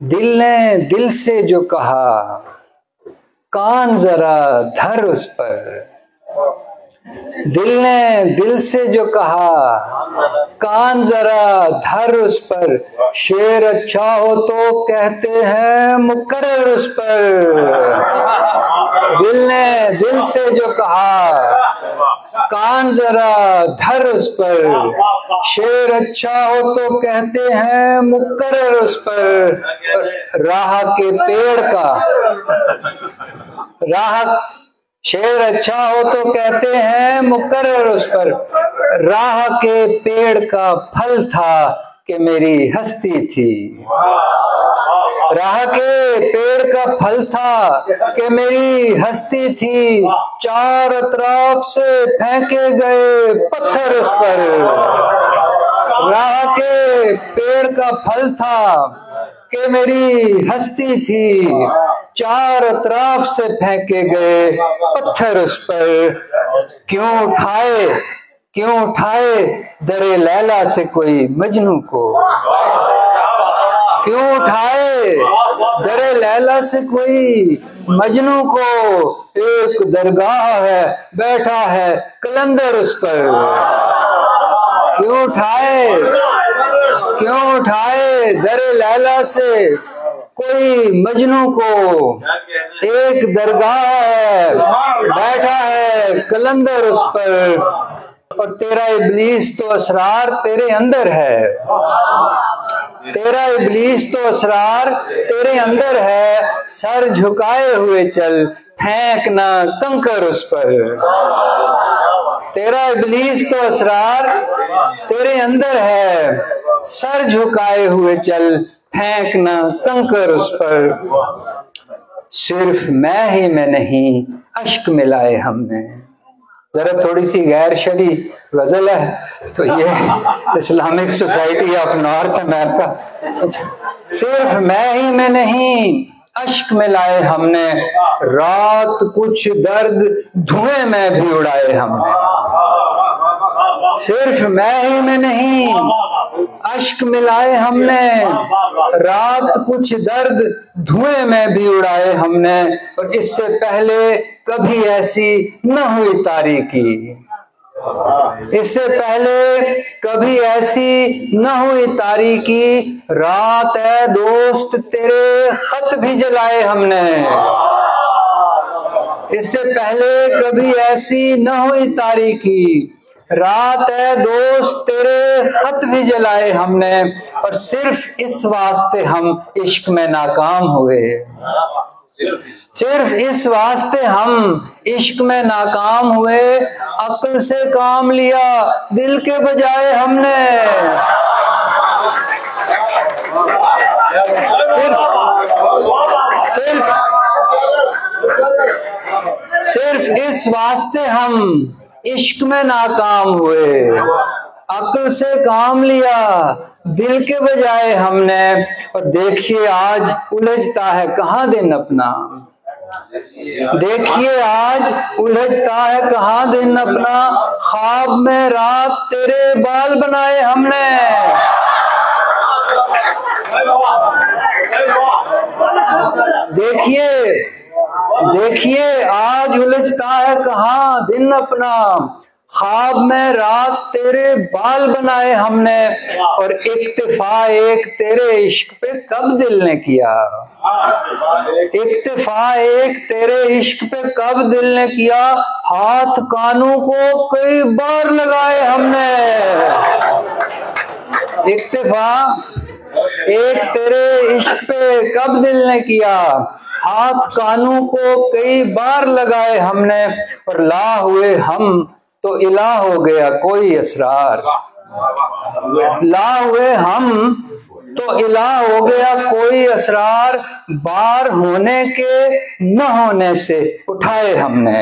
दिल ने दिल से जो कहा, कान जरा धर उस पर। दिल ने दिल से जो कहा, कान जरा धर उस पर। शेर अच्छा हो तो कहते हैं मुकर्रर उस पर। दिल ने दिल से जो कहा, कान जरा धर उस पर। शेर अच्छा हो तो कहते हैं मुकर्रर उस पर। राह के पेड़ का शेर अच्छा हो तो कहते हैं मुकर्रर उस पर। राह के पेड़ का फल था कि मेरी हस्ती थी। राह के पेड़ का फल था कि मेरी हस्ती थी। चारों तरफ से फेंके गए पत्थर उस पर। राह के पेड़ का फल था कि मेरी हस्ती थी। चारों तरफ से फेंके गए पत्थर उस पर। क्यों उठाए दरे लैला से कोई मजनू को। क्यों उठाए दरे लैला से कोई मजनू को। एक दरगाह है बैठा है कलंदर उस पर। क्यों उठाए दरे लैला से कोई मजनू को। एक दरगाह है बैठा है कलंदर उस पर। और तेरा इब्लीस तो असरार तेरे अंदर है। तेरा इब्लीस तो असरार तेरे अंदर है। सर झुकाए हुए चल, फेंकना कंकर उस पर। तेरा इब्लीस तो असरार तेरे अंदर है। सर झुकाए हुए चल, फेंकना कंकर उस पर। सिर्फ मैं ही में नहीं अश्क मिलाए हमने। जरा थोड़ी सी गैर शरी गजल है तो ये Islamic society of north America. सिर्फ मैं ही में नहीं अश्क मिलाए हमने। रात कुछ दर्द धुएं में भी उड़ाए हमने। सिर्फ मैं ही में नहीं अश्क मिलाए हमने। रात कुछ दर्द धुएं में भी उड़ाए हमने। और इससे पहले कभी ऐसी न हुई तारीकी। इससे पहले कभी ऐसी न हुई तारीकी। रात है दोस्त तेरे खत भी जलाए हमने। इससे पहले कभी ऐसी न हुई तारीकी। रात है दोस्त तेरे खत भी जलाए हमने। और सिर्फ इस वास्ते हम इश्क में नाकाम हुए। सिर्फ इस वास्ते हम इश्क में नाकाम हुए। अक्ल से काम लिया दिल के बजाय हमने। सिर्फ इस वास्ते हम इश्क में नाकाम हुए। अक्ल से काम लिया दिल के बजाय हमने। और देखिए आज उलझता है कहाँ दिन अपना। देखिए आज उलझता है कहाँ दिन अपना। ख्वाब में रात तेरे बाल बनाए हमने। देखिए आज उलझता है कहाँ दिन अपना। ख्वाब में रात तेरे बाल बनाए हमने। और इक्तिफा एक तेरे इश्क पे कब दिल ने किया। इक्तिफा एक तेरे इश्क पे कब दिल ने किया। हाथ कानों को कई बार लगाए हमने। इक्तिफा एक तेरे इश्क पे कब दिल ने किया। हाथ कानों को कई बार लगाए हमने। और ला हुए हम तो इला हो गया कोई असरार। ला हुए हम तो इला हो गया कोई असरार। बार होने के न होने से उठाए हमने।